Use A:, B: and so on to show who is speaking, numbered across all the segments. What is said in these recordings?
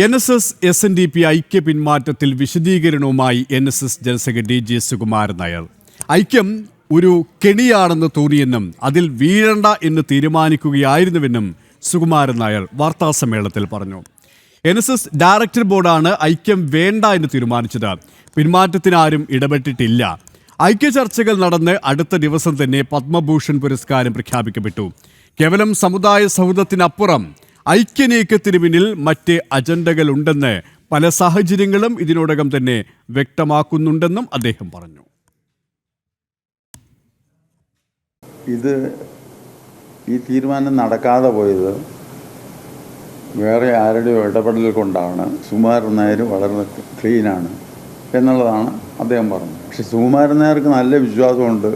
A: NSS SNDP ഐക്യ പിന്മാറ്റത്തിൽ വിശദീകരണവുമായി NSS general secretary G. Sukumaran Nair. ഐക്യം ഒരു കെണിയാണെന്ന് തോന്നിയെന്നും അതിൽ വീഴണ്ട എന്ന് തീരുമാനിക്കുകയായിരുന്നുവെന്നും സുകുമാരൻ നായർ വാർത്താസമ്മേളനത്തിൽ പറഞ്ഞു. NSS ഡയറക്ടർ ബോർഡാണ് ഐക്യം വേണ്ട എന്ന് തീരുമാനിച്ചത്. പിന്മാറ്റത്തിനാരും ഇടപെട്ടിട്ടില്ല. ഐക്യ ചർച്ചകൾ നടന്ന് അടുത്ത ദിവസം തന്നെ പത്മഭൂഷൺ പുരസ്കാരം പ്രഖ്യാപിക്കപ്പെട്ടു. കേവലം സമുദായ സൗഹൃദത്തിനപ്പുറം ഐക്യനീക്കത്തിന് പിന്നിൽ മറ്റ് അജണ്ടകൾ ഉണ്ടെന്ന് പല സാഹചര്യങ്ങളും ഇതിനോടകം തന്നെ വ്യക്തമാക്കുന്നുണ്ടെന്നും അദ്ദേഹം പറഞ്ഞു.
B: ഈ തീരുമാനം നടക്കാതെ പോയത് വേറെ ആരുടെയോ ഇടപെടൽ കൊണ്ടാണ്. സുകുമാരൻ നായർ വളരെ ക്ലീനാണ് എന്നുള്ളതാണ് അദ്ദേഹം പറഞ്ഞത്. പക്ഷെ സുകുമാരൻ നായർക്ക് നല്ല വിശ്വാസമുണ്ട്,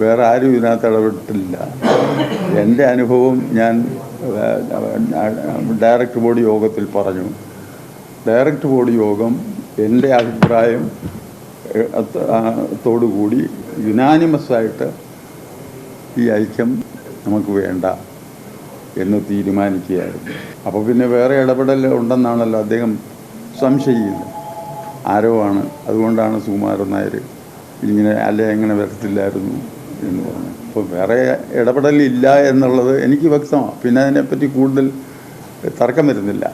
B: വേറെ ആരും ഇതിനകത്ത് ഇടപെട്ടില്ല. എൻ്റെ അനുഭവം ഞാൻ ഡയറക്ടർ ബോർഡ് യോഗത്തിൽ പറഞ്ഞു. ഡയറക്ടർ ബോർഡ് യോഗം എൻ്റെ അഭിപ്രായം ത്തോടുകൂടി യുനാനിമസായിട്ട് ഈ ഐക്യം നമുക്ക് വേണ്ട എന്ന് തീരുമാനിക്കുകയായിരുന്നു. അപ്പോൾ പിന്നെ വേറെ ഇടപെടൽ ഉണ്ടെന്നാണല്ലോ അദ്ദേഹം സംശയിക്കുന്നത്. ആരോ ആണ്, അതുകൊണ്ടാണ് സുകുമാരൻ നായർ ഇങ്ങനെ എങ്ങനെ വരത്തില്ലായിരുന്നു എന്ന് പറഞ്ഞു. അപ്പോൾ വേറെ ഇടപെടലില്ല എന്നുള്ളത് എനിക്ക് വ്യക്തമാണ്. പിന്നെ അതിനെപ്പറ്റി കൂടുതൽ തർക്കം വരുന്നില്ല.